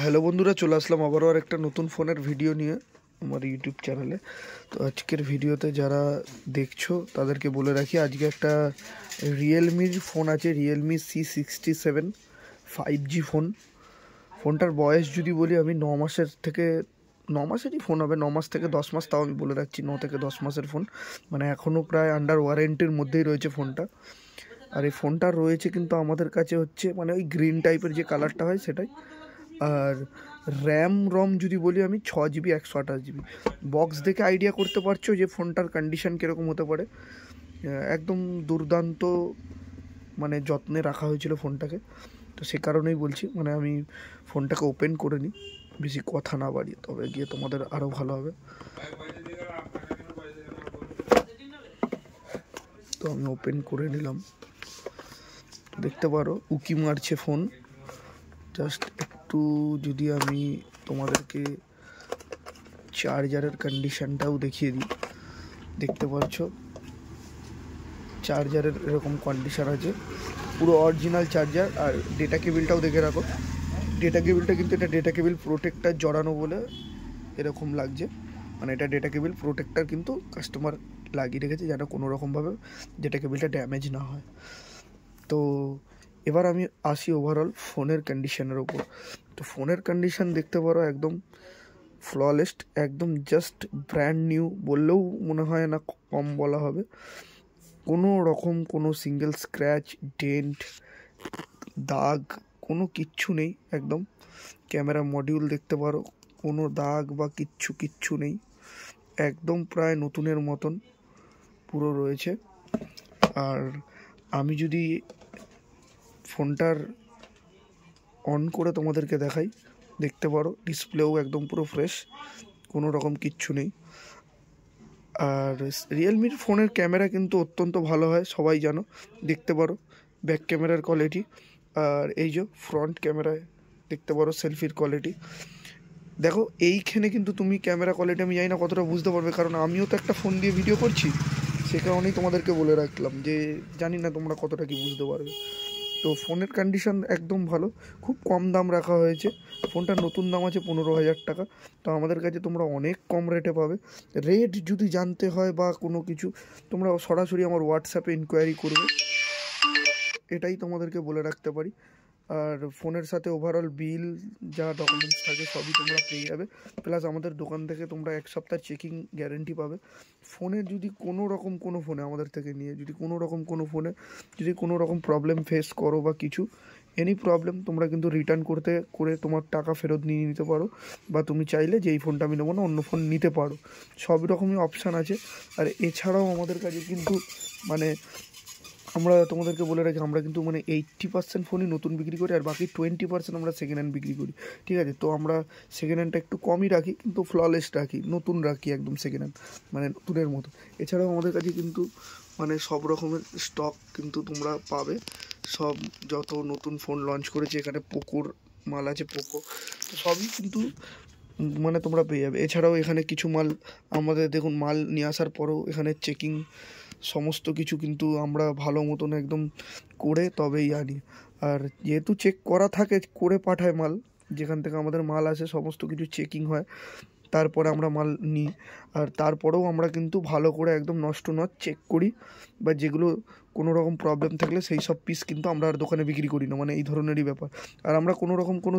Hello বন্ধুরা, চলে আসলাম আবারও আর একটা নতুন ফোনের ভিডিও নিয়ে আমার ইউটিউব চ্যানেলে। তো আজকের ভিডিওতে যারা দেখছো তাদেরকে বলে রাখি, আজকে একটা রিয়েলমির ফোন আছে, রিয়েলমি C67 5G ফোনটার বয়স যদি বলি আমি 9 মাসেরই ফোন হবে, 9 মাস থেকে 10 মাস, তাও আমি বলে রাখছি 9 থেকে 10 মাসের ফোন, মানে এখনও প্রায় আন্ডার ওয়ারেন্টির মধ্যেই রয়েছে ফোনটা। আর এই ফোনটা রয়েছে কিন্তু আমাদের কাছে হচ্ছে মানে ওই গ্রিন টাইপের যে কালারটা হয় সেটাই। আর রম যদি বলি আমি 6 GB 128 GB। বক্স দেখে আইডিয়া করতে পারছো যে ফোনটার কন্ডিশন কীরকম হতে পারে। একদম দুর্দান্ত, মানে যত্নে রাখা হয়েছিল ফোনটাকে। তো সে কারণেই বলছি, মানে আমি ফোনটাকে ওপেন করে নিই, বেশি কথা না বাড়িয়ে, তবে গিয়ে তোমাদের আরও ভালো হবে। তো আমি ওপেন করে নিলাম, দেখতে পারো উকি মারছে ফোন। জাস্ট একটু যদি আমি তোমাদেরকে চার্জারের কন্ডিশনটাও দেখিয়ে দিই, দেখতে পাচ্ছ চার্জারের এরকম কন্ডিশন আছে, পুরো অরিজিনাল চার্জার। আর ডেটা কেবিলটাও দেখে রাখো, ডেটা কেবিলটা কিন্তু এটা ডেটা কেবিল প্রোটেক্টার জড়ানো বলে এরকম লাগছে, মানে এটা ডেটা কেবিল প্রোটেক্টার কিন্তু কাস্টমার লাগিয়ে রেখেছে যেন কোনো রকমভাবে ডেটা কেবিলটা ড্যামেজ না হয়। তো এবার আমি আসি ওভারঅল ফোনের কন্ডিশনের ওপর। তো ফোনের কন্ডিশন দেখতে পারো একদম ফ্ললেস, একদম জাস্ট ব্র্যান্ড নিউ বললেও মনে হয় না কম বলা হবে। কোনো রকম কোনো সিঙ্গেল স্ক্র্যাচ, ডেন্ট, দাগ কোনো কিচ্ছু নেই একদম। ক্যামেরা মডিউল দেখতে পারো, কোনো দাগ বা কিচ্ছু নেই, একদম প্রায় নতুনের মতন পুরো রয়েছে। আর আমি যদি ফোনটার অন করে তোমাদেরকে দেখাই, দেখতে পারো ডিসপ্লেও একদম পুরো ফ্রেশ, কোনো রকম কিচ্ছু নেই। আর রিয়েলমির ফোনের ক্যামেরা কিন্তু অত্যন্ত ভালো হয়, সবাই জানো, দেখতে পারো ব্যাক ক্যামেরার কোয়ালিটি। আর এই যে ফ্রন্ট ক্যামেরায় দেখতে পারো সেলফির কোয়ালিটি। দেখো এইখানে কিন্তু তুমি ক্যামেরা কোয়ালিটি আমি জানি না কতটা বুঝতে পারবে, কারণ আমিও তো একটা ফোন দিয়ে ভিডিও করছি, সে কারণেই তোমাদেরকে বলে রাখলাম যে জানি না তোমরা কতটা কি বুঝতে পারবে। তো ফোনের কন্ডিশন একদম ভালো, খুব কম দাম রাখা হয়েছে ফোনটার, নতুন দাম আছে 15,000 টাকা। তো আমাদের কাছে তোমরা অনেক কম রেটে পাবে। রেট যদি জানতে হয় বা কোনো কিছু, তোমরা সরাসরি আমার হোয়াটসঅ্যাপে ইনকোয়ারি করবে, এটাই তোমাদেরকে বলে রাখতে পারি। আর ফোনের সাথে ওভারঅল বিল যা ডকুমেন্টস থাকে সবই তোমরা পেয়ে যাবে, প্লাস আমাদের দোকান থেকে তোমরা 1 সপ্তাহ চেকিং গ্যারেন্টি পাবে। ফোনে যদি কোনো রকম কোনো ফোনে আমাদের থেকে নিয়ে যদি কোনো রকম কোনো ফোনে যদি কোনো রকম প্রবলেম ফেস করো বা কিছু এনি প্রবলেম, তোমরা কিন্তু রিটার্ন করে তোমার টাকা ফেরত নিয়ে নিতে পারো, বা তুমি চাইলে যে এই ফোনটা আমি নেবো না অন্য ফোন নিতে পারো, সব রকমই অপশান আছে। আর এছাড়াও আমাদের কাছে কিন্তু মানে আমরা তোমাদেরকে বলে রাখি, আমরা কিন্তু মানে 80% ফোনই নতুন বিক্রি করি, আর বাকি 20% আমরা সেকেন্ড হ্যান্ড বিক্রি করি, ঠিক আছে? তো আমরা সেকেন্ড হ্যান্ডটা একটু কমই রাখি, কিন্তু ফ্ললেস রাখি, নতুন রাখি একদম সেকেন্ড হ্যান্ড, মানে নতুনের মতো। এছাড়াও আমাদের কাছে কিন্তু মানে সব রকমের স্টক কিন্তু তোমরা পাবে, সব যত নতুন ফোন লঞ্চ করেছে এখানে পোকোর মাল আছে, পোকো, তো সবই কিন্তু মানে তোমরা পেয়ে যাবে। এছাড়াও এখানে কিছু মাল আমাদের দেখুন, মাল নিয়ে আসার পরেও এখানে চেকিং সমস্ত কিছু কিন্তু আমরা ভালো মতন একদম করে তবেই আনি। আর যেহেতু চেক করা থাকে, করে পাঠায় মাল, যেখান থেকে আমাদের মাল আসে সমস্ত কিছু চেকিং হয়, তারপরে আমরা মাল নিই। আর তারপরেও আমরা কিন্তু ভালো করে একদম নষ্ট চেক করি, বা যেগুলো কোনো রকম প্রবলেম থাকলে সেই সব পিস কিন্তু আমরা আর দোকানে বিক্রি করি না, মানে এই ধরনেরই ব্যাপার। আর আমরা কোনো রকম কোনো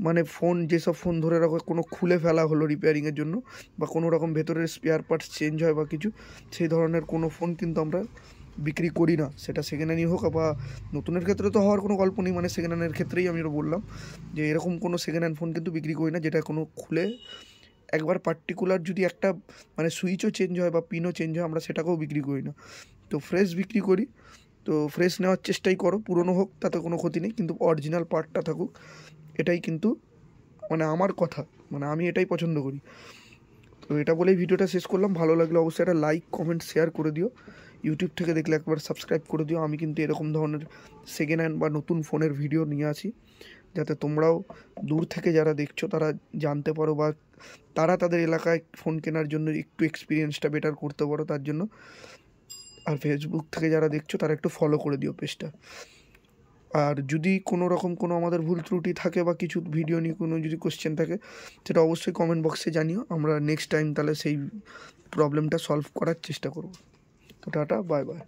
মানে ফোন, যেসব ফোন ধরে রাখো কোনো খুলে ফেলা হলো রিপেয়ারিংয়ের জন্য, বা কোনো রকম ভেতরের স্পেয়ার পার্টস চেঞ্জ হয় বা কিছু, সেই ধরনের কোনো ফোন কিন্তু আমরা বিক্রি করি না, সেটা সেকেন্ড হ্যান্ডই হোক বা নতুনের ক্ষেত্রে তো হওয়ার কোনো গল্প নেই, মানে সেকেন্ড হ্যান্ডের ক্ষেত্রেই আমি বললাম যে এরকম কোনো সেকেন্ড হ্যান্ড ফোন কিন্তু বিক্রি করি না যেটা কোনো খুলে একবার পার্টিকুলার যদি একটা মানে সুইচও চেঞ্জ হয় বা পিনও চেঞ্জ হয়, আমরা সেটাকেও বিক্রি করি না। তো ফ্রেশ বিক্রি করি, তো ফ্রেশ নেওয়ার চেষ্টাই করো, পুরনো হোক তাতে কোনো ক্ষতি নেই, কিন্তু অরিজিনাল পার্টটা থাকুক, এটাই কিন্তু মানে আমার কথা, মানে আমি এটাই পছন্দ করি। তো এটা বলেই ভিডিওটা শেষ করলাম। ভালো লাগলে অবশ্যই একটা লাইক, কমেন্ট, শেয়ার করে দিও। ইউটিউব থেকে দেখলে একবার সাবস্ক্রাইব করে দিও। আমি কিন্তু এরকম ধরনের সেকেন্ড হ্যান্ড বা নতুন ফোনের ভিডিও নিয়ে আসি, যাতে তোমরাও দূর থেকে যারা দেখছো তারা জানতে পারো, বা তারা তাদের এলাকায় ফোন কেনার জন্য একটু এক্সপিরিয়েন্সটা বেটার করতে পারো তার জন্য। আর ফেসবুক থেকে যারা দেখছো তারা একটু ফলো করে দিও পেজটা। আর যদি কোনো রকম কোনো আমাদের ভুল ত্রুটি থাকে বা কিছু ভিডিও নিয়ে কোনো যদি কোশ্চেন থাকে সেটা অবশ্যই কমেন্ট বক্সে জানিও, আমরা নেক্সট টাইম তাহলে সেই প্রবলেমটা সলভ করার চেষ্টা করব। তো টাটা, বাই বাই।